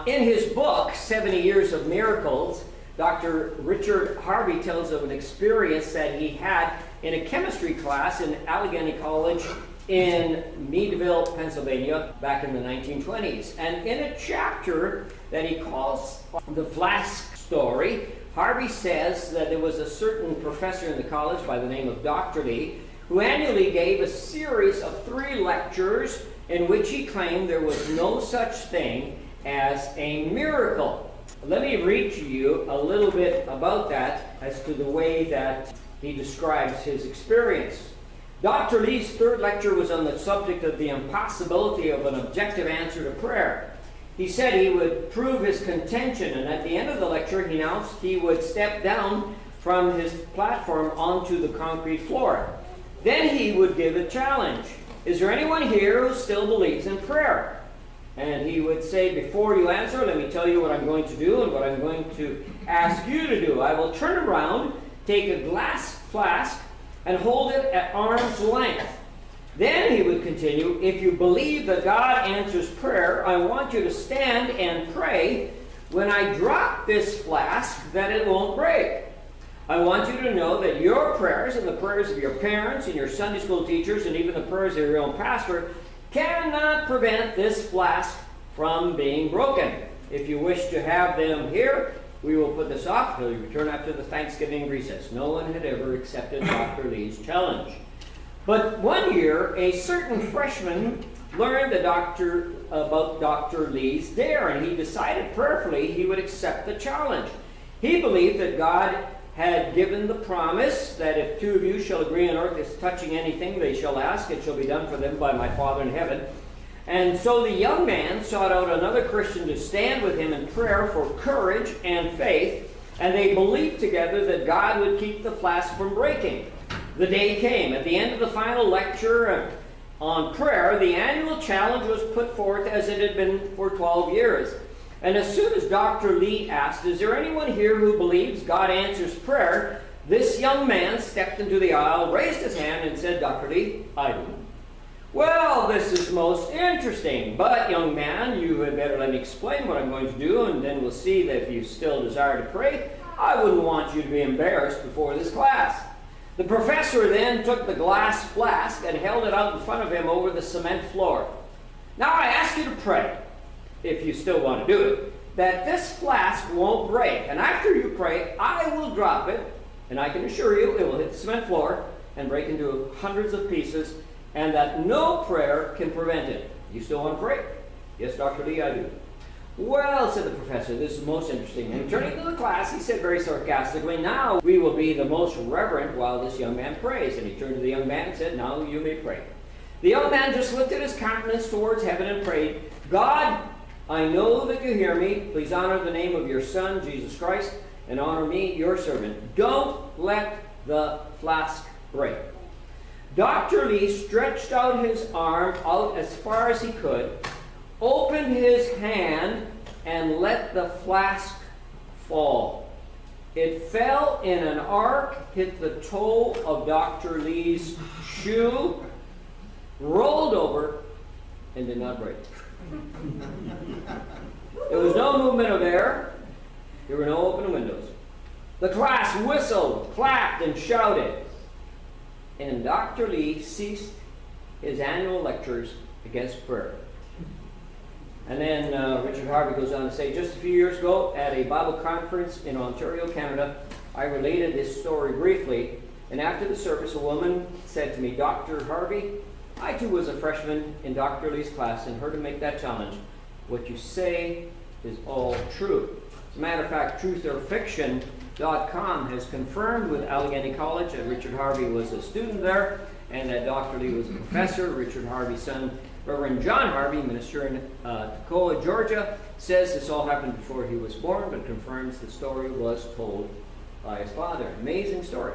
In his book, 70 Years of Miracles, Dr. Richard Harvey tells of an experience that he had in a chemistry class in Allegheny College in Meadville, Pennsylvania, back in the 1920s. And in a chapter that he calls the flask story, Harvey says that there was a certain professor in the college by the name of Dr. Lee who annually gave a series of 3 lectures in which he claimed there was no such thing as a miracle. Let me read to you a little bit about that as to the way that he describes his experience. Dr. Lee's 3rd lecture was on the subject of the impossibility of an objective answer to prayer. He said he would prove his contention, and at the end of the lecture he announced he would step down from his platform onto the concrete floor. Then he would give a challenge. Is there anyone here who still believes in prayer? And he would say, before you answer, let me tell you what I'm going to do and what I'm going to ask you to do. I will turn around, take a glass flask, and hold it at arm's length. Then he would continue, if you believe that God answers prayer, I want you to stand and pray when I drop this flask that it won't break. I want you to know that your prayers and the prayers of your parents and your Sunday school teachers and even the prayers of your own pastor cannot prevent this flask from being broken. If you wish to have them here, we will put this off until you return after the Thanksgiving recess. No one had ever accepted Dr. Lee's challenge. But one year, a certain freshman learned about Dr. Lee's dare, and he decided prayerfully he would accept the challenge. He believed that God had given the promise that if 2 of you shall agree on earth as touching anything they shall ask, it shall be done for them by my Father in heaven. And so the young man sought out another Christian to stand with him in prayer for courage and faith, and they believed together that God would keep the flask from breaking. The day came. At the end of the final lecture on prayer, the annual challenge was put forth as it had been for 12 years. And as soon as Dr. Lee asked, is there anyone here who believes God answers prayer? This young man stepped into the aisle, raised his hand, and said, Dr. Lee, I do. Well, this is most interesting, but young man, you had better let me explain what I'm going to do, and then we'll see that if you still desire to pray, I wouldn't want you to be embarrassed before this class. The professor then took the glass flask and held it out in front of him over the cement floor. Now I ask you to pray, if you still want to do it, that this flask won't break. And after you pray, I will drop it, and I can assure you it will hit the cement floor and break into hundreds of pieces, and that no prayer can prevent it. You still want to pray? Yes, Dr. Lee, I do. Well, said the professor, this is most interesting. And turning to the class, he said very sarcastically, now we will be the most reverent while this young man prays. And he turned to the young man and said, now you may pray. The young man just lifted his countenance towards heaven and prayed, God, I know that you hear me. Please honor the name of your Son, Jesus Christ, and honor me, your servant. Don't let the flask break. Dr. Lee stretched out his arm out as far as he could, opened his hand, and let the flask fall. It fell in an arc, hit the toe of Dr. Lee's shoe, rolled over, and did not break. There was no movement of air. There were no open windows. The class whistled, clapped, and shouted. And Dr. Lee ceased his annual lectures against prayer. And then Richard Harvey goes on to say, just a few years ago at a Bible conference in Ontario, Canada, I related this story briefly. And after the service, a woman said to me, Dr. Harvey, I too was a freshman in Dr. Lee's class and heard him make that challenge. What you say is all true. As a matter of fact, trutherfiction.com has confirmed with Allegheny College that Richard Harvey was a student there and that Dr. Lee was a professor. Richard Harvey's son, Reverend John Harvey, minister in Tacoma, Georgia, says this all happened before he was born, but confirms the story was told by his father. Amazing story.